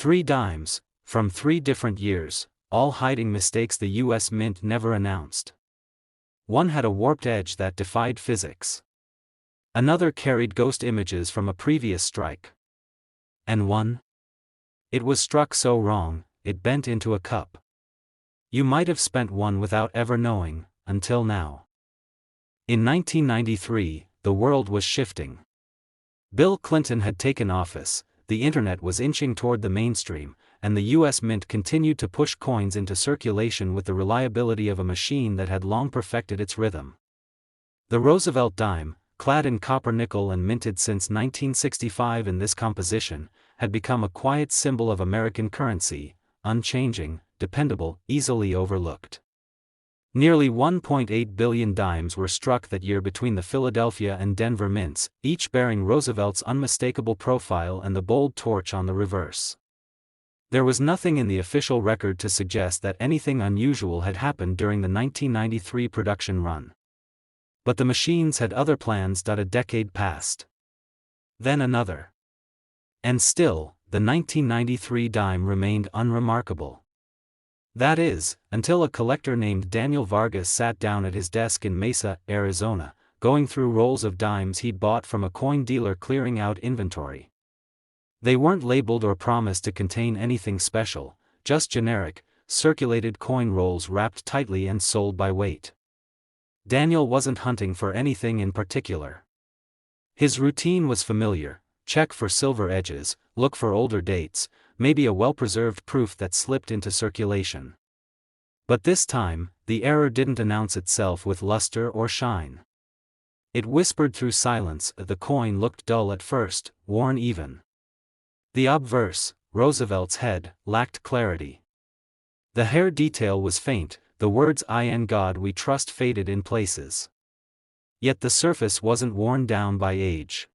3 dimes, from 3 different years, all hiding mistakes the US Mint never announced. One had a warped edge that defied physics. Another carried ghost images from a previous strike. And one? It was struck so wrong, it bent into a cup. You might have spent one without ever knowing, until now. In 1993, the world was shifting. Bill Clinton had taken office, the internet was inching toward the mainstream, and the US Mint continued to push coins into circulation with the reliability of a machine that had long perfected its rhythm. The Roosevelt Dime, clad in copper nickel and minted since 1965 in this composition, had become a quiet symbol of American currency, unchanging, dependable, easily overlooked. Nearly 1.8 billion dimes were struck that year between the Philadelphia and Denver mints, each bearing Roosevelt's unmistakable profile and the bold torch on the reverse. There was nothing in the official record to suggest that anything unusual had happened during the 1993 production run. But the machines had other plans. A decade passed. Then another. And still, the 1993 dime remained unremarkable. That is, until a collector named Daniel Vargas sat down at his desk in Mesa, Arizona, going through rolls of dimes he'd bought from a coin dealer clearing out inventory. They weren't labeled or promised to contain anything special, just generic, circulated coin rolls wrapped tightly and sold by weight. Daniel wasn't hunting for anything in particular. His routine was familiar: check for silver edges, look for older dates, maybe a well-preserved proof that slipped into circulation. But this time, the error didn't announce itself with luster or shine. It whispered through silence. The coin looked dull at first, worn even. The obverse, Roosevelt's head, lacked clarity. The hair detail was faint, the words "In God We Trust" faded in places. Yet the surface wasn't worn down by age.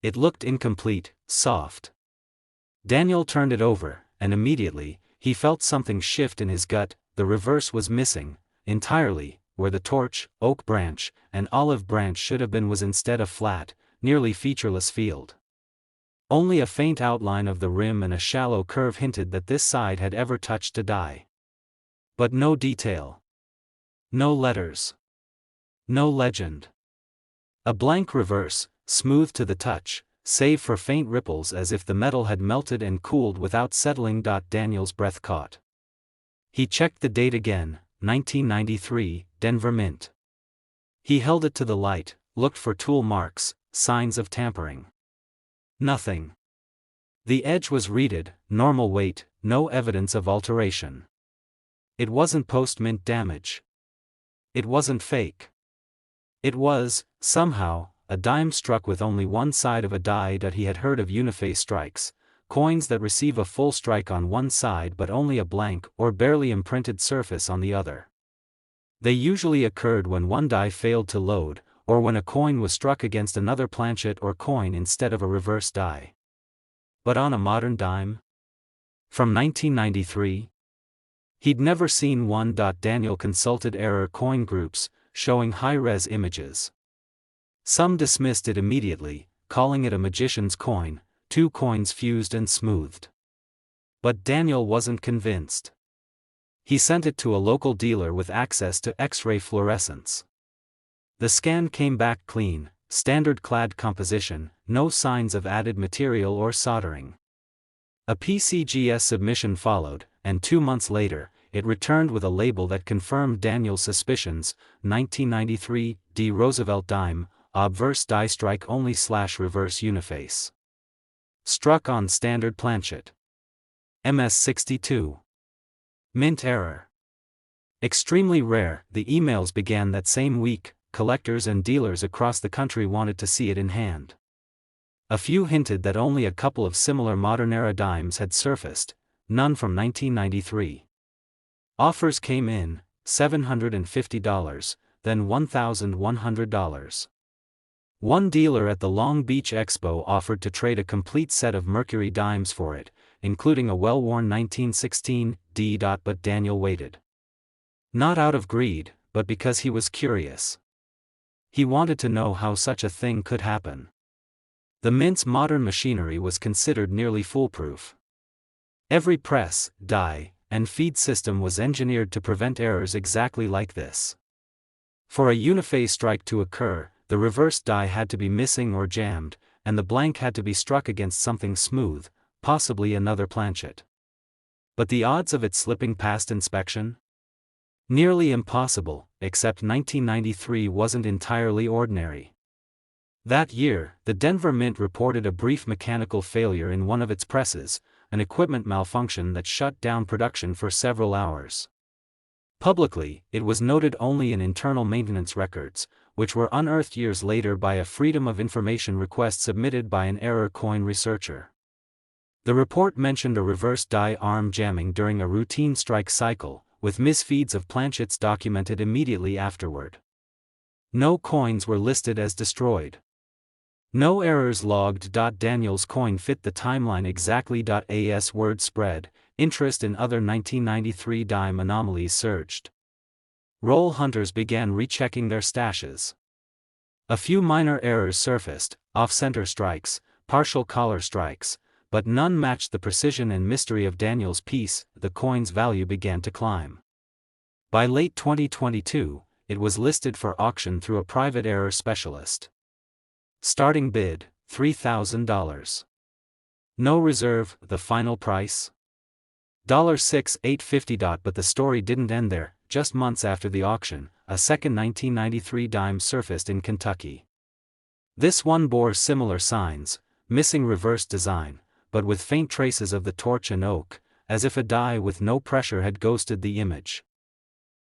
It looked incomplete, soft. Daniel turned it over, and immediately, he felt something shift in his gut. The reverse was missing, entirely. Where the torch, oak branch, and olive branch should have been was instead a flat, nearly featureless field. Only a faint outline of the rim and a shallow curve hinted that this side had ever touched a die. But no detail. No letters. No legend. A blank reverse, smooth to the touch, save for faint ripples as if the metal had melted and cooled without settling. Daniel's breath caught. He checked the date again, 1993, Denver Mint. He held it to the light, looked for tool marks, signs of tampering. Nothing. The edge was reeded, normal weight, no evidence of alteration. It wasn't post-mint damage. It wasn't fake. It was, somehow, a dime struck with only one side of a die. He had heard of unif strikes, coins that receive a full strike on one side but only a blank or barely imprinted surface on the other. They usually occurred when one die failed to load, or when a coin was struck against another planchet or coin instead of a reverse die. But on a modern dime? From 1993? He'd never seen one. Daniel consulted error coin groups, showing high-res images. Some dismissed it immediately, calling it a magician's coin, 2 coins fused and smoothed. But Daniel wasn't convinced. He sent it to a local dealer with access to X-ray fluorescence. The scan came back clean, standard clad composition, no signs of added material or soldering. A PCGS submission followed, and 2 months later, it returned with a label that confirmed Daniel's suspicions: 1993, D. Roosevelt Dime, obverse die strike only / reverse uniface. Struck on standard planchet. MS-62. Mint error. Extremely rare. The emails began that same week. Collectors and dealers across the country wanted to see it in hand. A few hinted that only a couple of similar modern-era dimes had surfaced, none from 1993. Offers came in, $750, then $1,100. One dealer at the Long Beach Expo offered to trade a complete set of Mercury dimes for it, including a well-worn 1916 D. But Daniel waited. Not out of greed, but because he was curious. He wanted to know how such a thing could happen. The Mint's modern machinery was considered nearly foolproof. Every press, die, and feed system was engineered to prevent errors exactly like this. For a uniphase strike to occur, the reverse die had to be missing or jammed, and the blank had to be struck against something smooth, possibly another planchet. But the odds of it slipping past inspection? Nearly impossible, except 1993 wasn't entirely ordinary. That year, the Denver Mint reported a brief mechanical failure in one of its presses, an equipment malfunction that shut down production for several hours. Publicly, it was noted only in internal maintenance records, which were unearthed years later by a Freedom of Information request submitted by an error coin researcher. The report mentioned a reverse die arm jamming during a routine strike cycle, with misfeeds of planchets documented immediately afterward. No coins were listed as destroyed. No errors logged. Daniel's coin fit the timeline exactly. As word spread, interest in other 1993 dime anomalies surged. Roll hunters began rechecking their stashes. A few minor errors surfaced, off-center strikes, partial collar strikes, but none matched the precision and mystery of Daniel's piece. The coin's value began to climb. By late 2022, it was listed for auction through a private error specialist. Starting bid, $3,000. No reserve, the final price? $6,850. But the story didn't end there. Just months after the auction, a second 1993 dime surfaced in Kentucky. This one bore similar signs, missing reverse design, but with faint traces of the torch and oak, as if a die with no pressure had ghosted the image.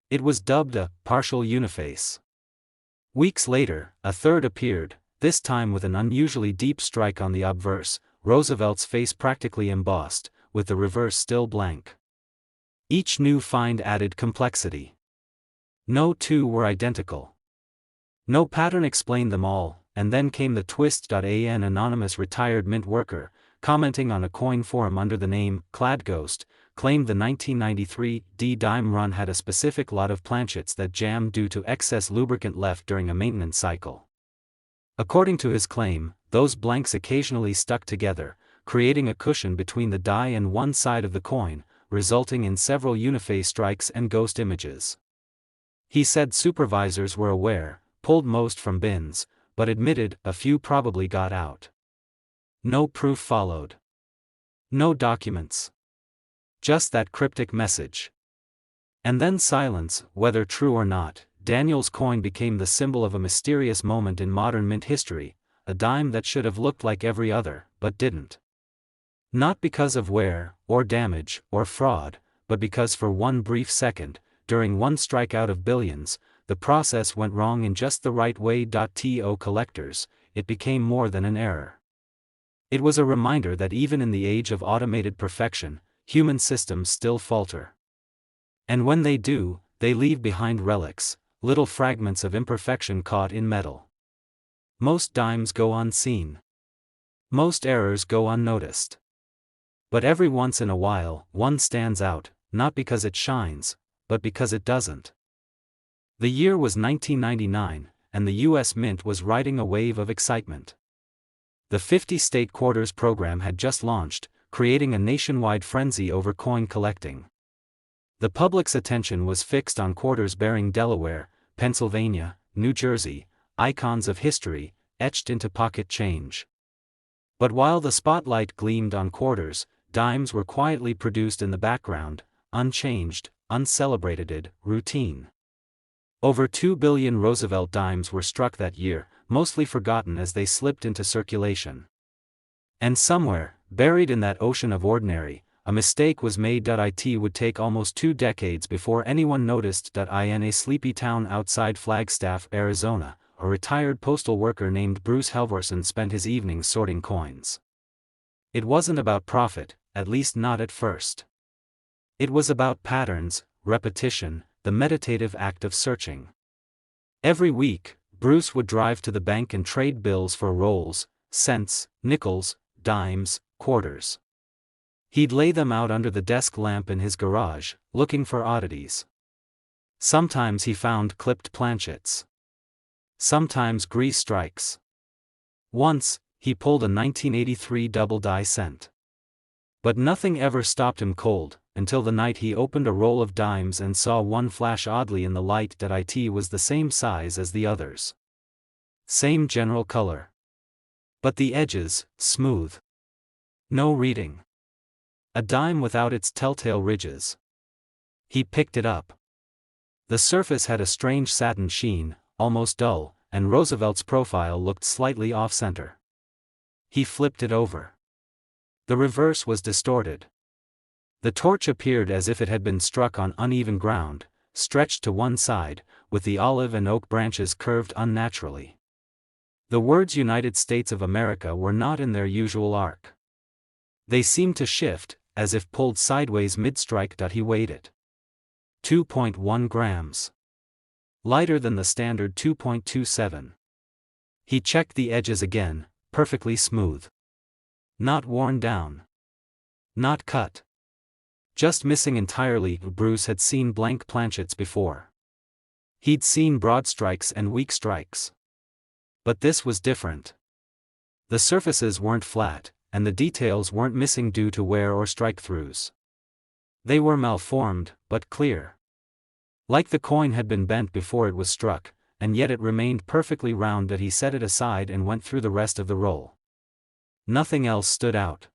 It was dubbed a partial uniface. Weeks later, a third appeared, this time with an unusually deep strike on the obverse, Roosevelt's face practically embossed, with the reverse still blank. Each new find added complexity. No two were identical. No pattern explained them all, and then came the twist. An anonymous retired mint worker, commenting on a coin forum under the name Clad Ghost, claimed the 1993 dime run had a specific lot of planchets that jammed due to excess lubricant left during a maintenance cycle. According to his claim, those blanks occasionally stuck together, creating a cushion between the die and one side of the coin, resulting in several uniphase strikes and ghost images. He said supervisors were aware, pulled most from bins, but admitted a few probably got out. No proof followed. No documents. Just that cryptic message. And then silence. Whether true or not, Daniel's coin became the symbol of a mysterious moment in modern mint history, a dime that should have looked like every other, but didn't. Not because of wear, or damage, or fraud, but because for one brief second, during one strike out of billions, the process went wrong in just the right way. To collectors, it became more than an error. It was a reminder that even in the age of automated perfection, human systems still falter. And when they do, they leave behind relics, little fragments of imperfection caught in metal. Most dimes go unseen. Most errors go unnoticed. But every once in a while, one stands out, not because it shines, but because it doesn't. The year was 1999, and the U.S. Mint was riding a wave of excitement. The 50-state quarters program had just launched, creating a nationwide frenzy over coin collecting. The public's attention was fixed on quarters bearing Delaware, Pennsylvania, New Jersey, icons of history, etched into pocket change. But while the spotlight gleamed on quarters, dimes were quietly produced in the background, unchanged, uncelebrated, routine. Over 2 billion Roosevelt dimes were struck that year, mostly forgotten as they slipped into circulation. And somewhere, buried in that ocean of ordinary, a mistake was made. It would take almost 2 decades before anyone noticed. In a sleepy town outside Flagstaff, Arizona, a retired postal worker named Bruce Helverson spent his evenings sorting coins. It wasn't about profit, at least not at first. It was about patterns, repetition, the meditative act of searching. Every week, Bruce would drive to the bank and trade bills for rolls, cents, nickels, dimes, quarters. He'd lay them out under the desk lamp in his garage, looking for oddities. Sometimes he found clipped planchets. Sometimes grease strikes. Once, he pulled a 1983 double die cent. But nothing ever stopped him cold, until the night he opened a roll of dimes and saw one flash oddly in the light that it was the same size as the others. Same general color. But the edges, smooth. No reading. A dime without its telltale ridges. He picked it up. The surface had a strange satin sheen, almost dull, and Roosevelt's profile looked slightly off-center. He flipped it over. The reverse was distorted. The torch appeared as if it had been struck on uneven ground, stretched to one side, with the olive and oak branches curved unnaturally. The words United States of America were not in their usual arc. They seemed to shift, as if pulled sideways mid-strike. He weighed it. 2.1 grams. Lighter than the standard 2.27. He checked the edges again, perfectly smooth. Not worn down. Not cut. Just missing entirely. Bruce had seen blank planchets before. He'd seen broad strikes and weak strikes. But this was different. The surfaces weren't flat, and the details weren't missing due to wear or strike-throughs. They were malformed, but clear. Like the coin had been bent before it was struck, and yet it remained perfectly round. He set it aside and went through the rest of the roll. Nothing else stood out.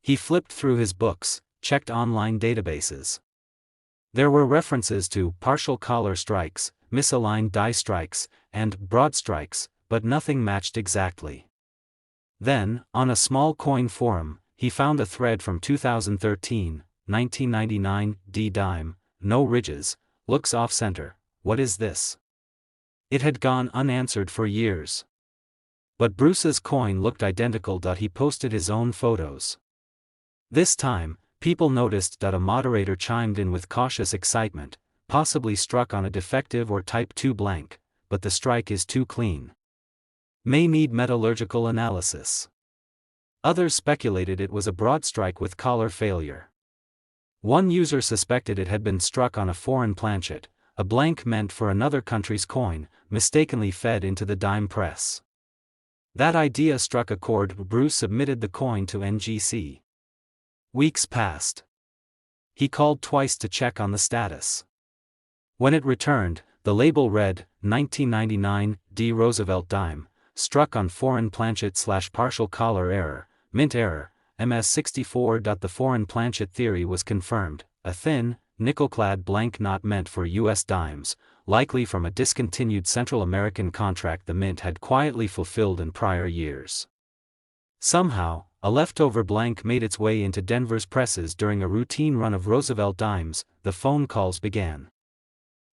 He flipped through his books, checked online databases. There were references to partial collar strikes, misaligned die strikes, and broad strikes, but nothing matched exactly. Then, on a small coin forum, he found a thread from 2013, 1999, D dime, no ridges, looks off-center, what is this? It had gone unanswered for years. But Bruce's coin looked identical. He posted his own photos. This time, people noticed that a moderator chimed in with cautious excitement, possibly struck on a defective or type 2 blank, but the strike is too clean. May need metallurgical analysis. Others speculated it was a broad strike with collar failure. One user suspected it had been struck on a foreign planchet, a blank meant for another country's coin, mistakenly fed into the dime press. That idea struck a chord. Bruce submitted the coin to NGC. Weeks passed. He called twice to check on the status. When it returned, the label read, 1999, D Roosevelt Dime, struck on foreign planchet/partial collar error, mint error, MS64. The foreign planchet theory was confirmed, a thin, nickel-clad blank not meant for U.S. dimes, likely from a discontinued Central American contract the mint had quietly fulfilled in prior years. Somehow, a leftover blank made its way into Denver's presses during a routine run of Roosevelt Dimes. The phone calls began.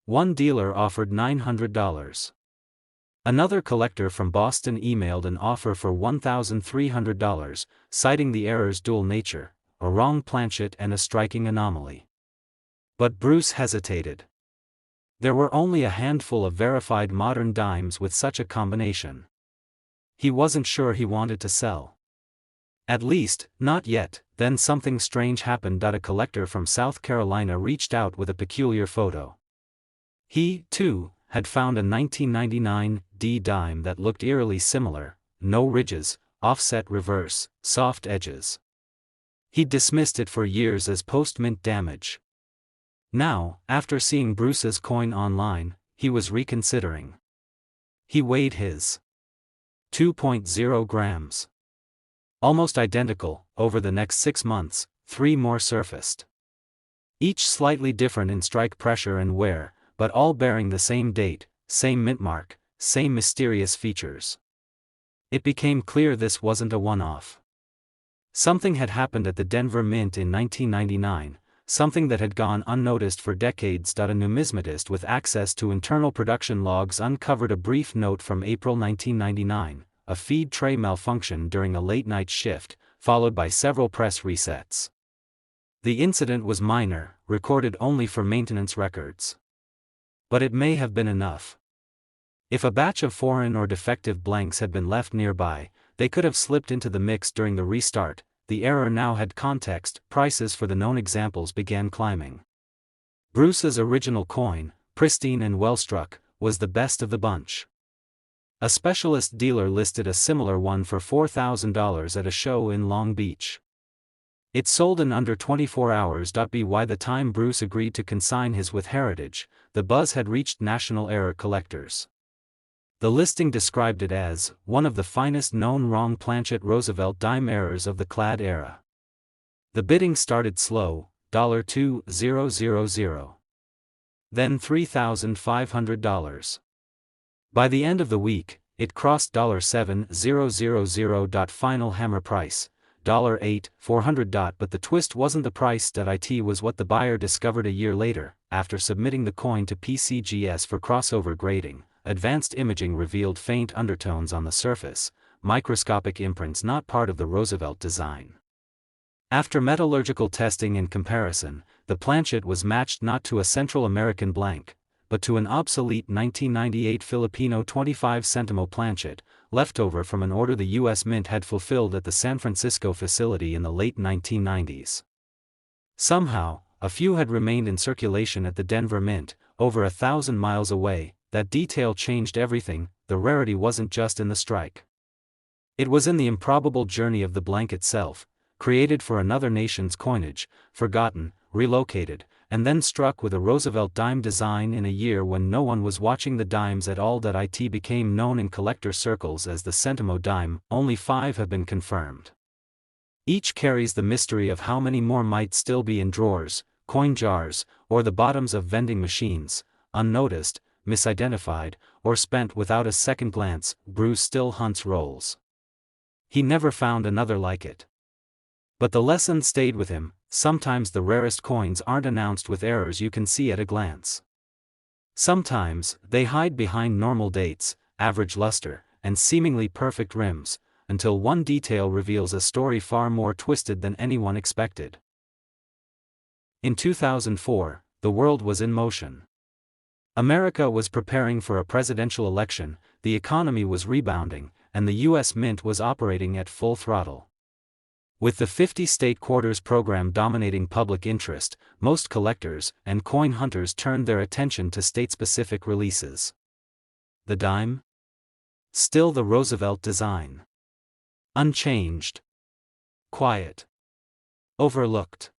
One dealer offered $900. Another collector from Boston emailed an offer for $1,300, citing the error's dual nature, a wrong planchet and a striking anomaly. But Bruce hesitated. There were only a handful of verified modern dimes with such a combination. He wasn't sure he wanted to sell. At least, not yet. Then something strange happened. A collector from South Carolina reached out with a peculiar photo. He, too, had found a 1999 D dime that looked eerily similar, no ridges, offset reverse, soft edges. He'd dismissed it for years as post-mint damage. Now, after seeing Bruce's coin online, he was reconsidering. He weighed his 2.0 grams. Almost identical. Over the next 6 months, 3 more surfaced. Each slightly different in strike pressure and wear, but all bearing the same date, same mint mark, same mysterious features. It became clear this wasn't a one-off. Something had happened at the Denver Mint in 1999, something that had gone unnoticed for decades. A numismatist with access to internal production logs uncovered a brief note from April 1999, a feed tray malfunction during a late-night shift, followed by several press resets. The incident was minor, recorded only for maintenance records. But it may have been enough. If a batch of foreign or defective blanks had been left nearby, they could have slipped into the mix during the restart. The error now had context. Prices for the known examples began climbing. Bruce's original coin, pristine and well-struck, was the best of the bunch. A specialist dealer listed a similar one for $4,000 at a show in Long Beach. It sold in under 24 hours. By the time Bruce agreed to consign his with Heritage, the buzz had reached national error collectors. The listing described it as one of the finest known wrong planchet Roosevelt dime errors of the clad era. The bidding started slow, $2,000. Then $3,500. By the end of the week, it crossed $7,000. Final hammer price, $8,400. But the twist wasn't the price. It was what the buyer discovered a year later, after submitting the coin to PCGS for crossover grading. Advanced imaging revealed faint undertones on the surface, microscopic imprints not part of the Roosevelt design. After metallurgical testing and comparison, the planchet was matched not to a Central American blank, but to an obsolete 1998 Filipino 25 centimo planchet, leftover from an order the U.S. Mint had fulfilled at the San Francisco facility in the late 1990s. Somehow, a few had remained in circulation at the Denver Mint, over 1,000 miles away. That detail changed everything. The rarity wasn't just in the strike. It was in the improbable journey of the blank itself, created for another nation's coinage, forgotten, relocated, and then struck with a Roosevelt dime design in a year when no one was watching the dimes at all. It became known in collector circles as the Centimo dime. Only 5 have been confirmed. Each carries the mystery of how many more might still be in drawers, coin jars, or the bottoms of vending machines, unnoticed, misidentified, or spent without a second glance. Bruce still hunts rolls. He never found another like it. But the lesson stayed with him. Sometimes the rarest coins aren't announced with errors you can see at a glance. Sometimes, they hide behind normal dates, average luster, and seemingly perfect rims, until one detail reveals a story far more twisted than anyone expected. In 2004, the world was in motion. America was preparing for a presidential election, the economy was rebounding, and the U.S. Mint was operating at full throttle. With the 50-state quarters program dominating public interest, most collectors and coin hunters turned their attention to state-specific releases. The dime? Still the Roosevelt design. Unchanged. Quiet. Overlooked.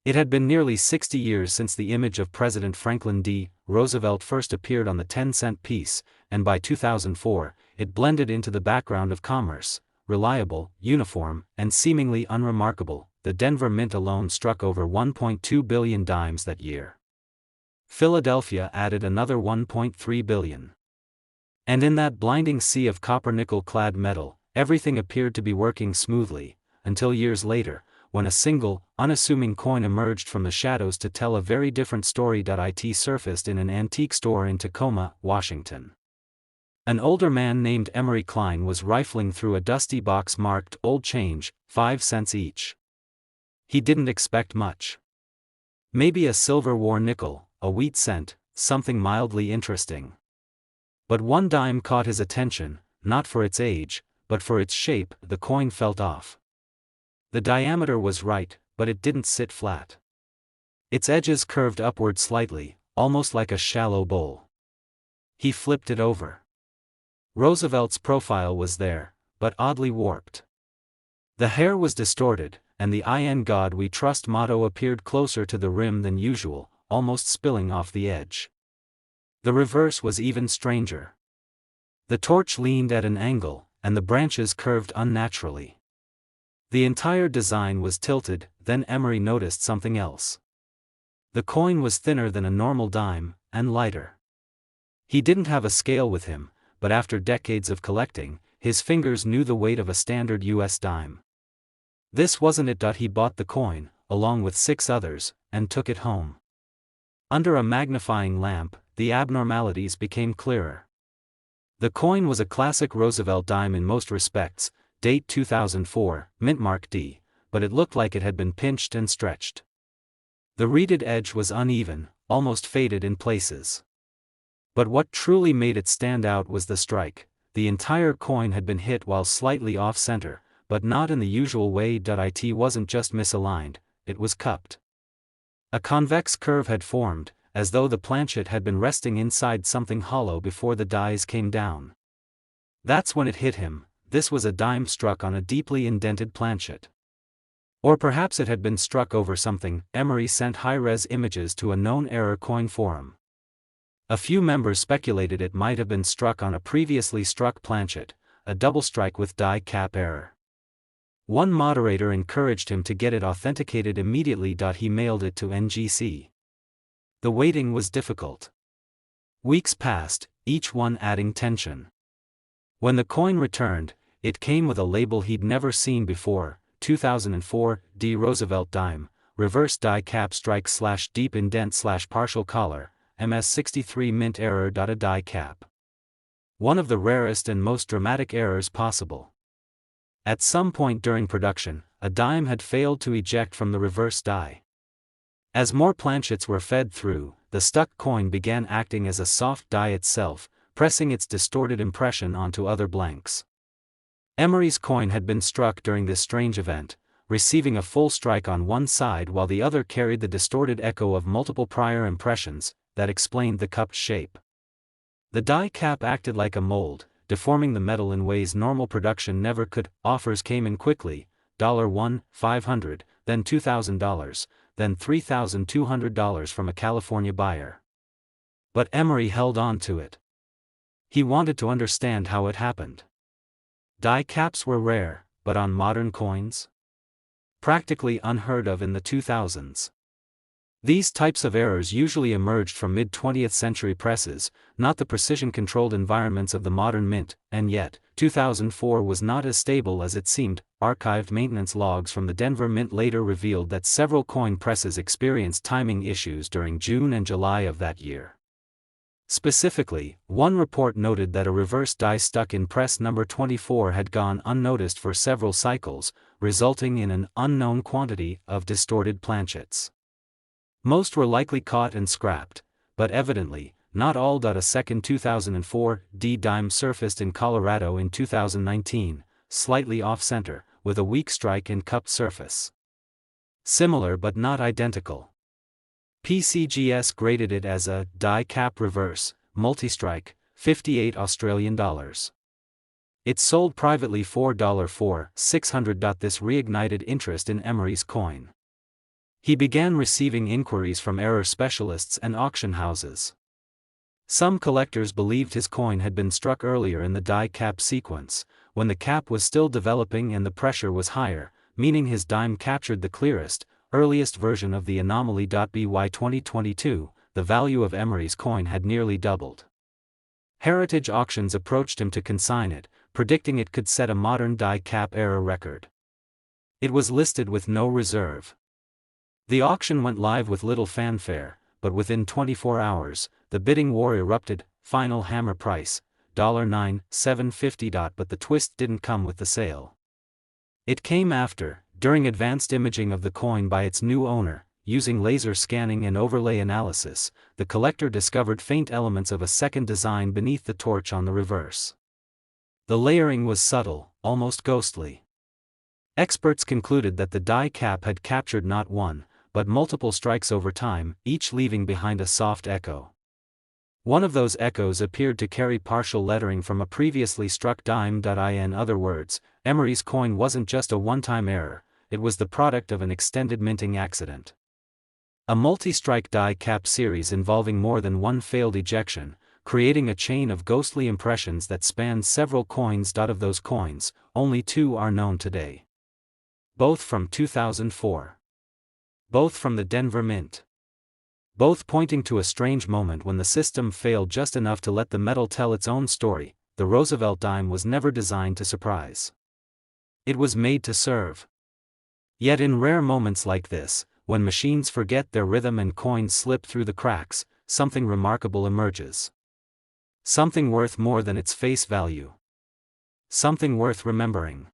It had been nearly 60 years since the image of President Franklin D. Roosevelt first appeared on the 10-cent piece, and by 2004, it blended into the background of commerce. Reliable, uniform, and seemingly unremarkable, the Denver Mint alone struck over 1.2 billion dimes that year. Philadelphia added another 1.3 billion. And in that blinding sea of copper-nickel-clad metal, everything appeared to be working smoothly, until years later, when a single, unassuming coin emerged from the shadows to tell a very different story. It surfaced in an antique store in Tacoma, Washington. An older man named Emery Klein was rifling through a dusty box marked Old Change, 5 cents each. He didn't expect much. Maybe a silver war nickel, a wheat cent, something mildly interesting. But one dime caught his attention, not for its age, but for its shape. The coin felt off. The diameter was right, but it didn't sit flat. Its edges curved upward slightly, almost like a shallow bowl. He flipped it over. Roosevelt's profile was there, but oddly warped. The hair was distorted, and the "In God We Trust" motto appeared closer to the rim than usual, almost spilling off the edge. The reverse was even stranger. The torch leaned at an angle, and the branches curved unnaturally. The entire design was tilted. Then Emery noticed something else. The coin was thinner than a normal dime, and lighter. He didn't have a scale with him, but after decades of collecting, his fingers knew the weight of a standard U.S. dime. This wasn't it. He bought the coin, along with 6 others, and took it home. Under a magnifying lamp, the abnormalities became clearer. The coin was a classic Roosevelt dime in most respects, date 2004, mint mark D, but it looked like it had been pinched and stretched. The reeded edge was uneven, almost faded in places. But what truly made it stand out was the strike. The entire coin had been hit while slightly off-center, but not in the usual way. It wasn't just misaligned, it was cupped. A convex curve had formed, as though the planchet had been resting inside something hollow before the dies came down. That's when it hit him. This was a dime struck on a deeply indented planchet. Or perhaps it had been struck over something. Emery sent high-res images to a known error coin forum. A few members speculated it might have been struck on a previously struck planchet, a double strike with die cap error. One moderator encouraged him to get it authenticated immediately. He mailed it to NGC. The waiting was difficult. Weeks passed, each one adding tension. When the coin returned, it came with a label he'd never seen before: 2004 D Roosevelt Dime, reverse die cap strike / deep indent / partial collar, MS63 mint error. A die cap. One of the rarest and most dramatic errors possible. At some point during production, a dime had failed to eject from the reverse die. As more planchets were fed through, the stuck coin began acting as a soft die itself, pressing its distorted impression onto other blanks. Emery's coin had been struck during this strange event, receiving a full strike on one side while the other carried the distorted echo of multiple prior impressions that explained the cupped shape. The die cap acted like a mold, deforming the metal in ways normal production never could. Offers came in quickly: $1, $500, then $2,000, then $3,200 from a California buyer. But Emery held on to it. He wanted to understand how it happened. Die caps were rare, but on modern coins? Practically unheard of in the 2000s. These types of errors usually emerged from mid-20th century presses, not the precision-controlled environments of the modern mint, and yet, 2004 was not as stable as it seemed. Archived maintenance logs from the Denver Mint later revealed that several coin presses experienced timing issues during June and July of that year. Specifically, one report noted that a reverse die stuck in press number 24 had gone unnoticed for several cycles, resulting in an unknown quantity of distorted planchets. Most were likely caught and scrapped, but evidently, not all. A second 2004 D dime surfaced in Colorado in 2019, slightly off-center, with a weak strike and cupped surface. Similar but not identical. PCGS graded it as a die cap reverse, multi-strike, $58 Australian. It sold privately for $600. This reignited interest in Emery's coin. He began receiving inquiries from error specialists and auction houses. Some collectors believed his coin had been struck earlier in the die cap sequence, when the cap was still developing and the pressure was higher, meaning his dime captured the clearest, earliest version of the anomaly. By 2022, the value of Emery's coin had nearly doubled. Heritage Auctions approached him to consign it, predicting it could set a modern die cap error record. It was listed with no reserve. The auction went live with little fanfare, but within 24 hours, the bidding war erupted. Final hammer price, $9,750. But the twist didn't come with the sale. It came after, during advanced imaging of the coin by its new owner, using laser scanning and overlay analysis, the collector discovered faint elements of a second design beneath the torch on the reverse. The layering was subtle, almost ghostly. Experts concluded that the die cap had captured not one, but multiple strikes over time, each leaving behind a soft echo. One of those echoes appeared to carry partial lettering from a previously struck dime. In other words, Emery's coin wasn't just a one-time error, it was the product of an extended minting accident. A multi-strike die cap series involving more than one failed ejection, creating a chain of ghostly impressions that spanned several coins. Of those coins, only two are known today. Both from 2004. Both from the Denver Mint. Both pointing to a strange moment when the system failed just enough to let the metal tell its own story. The Roosevelt dime was never designed to surprise. It was made to serve. Yet in rare moments like this, when machines forget their rhythm and coins slip through the cracks, something remarkable emerges. Something worth more than its face value. Something worth remembering.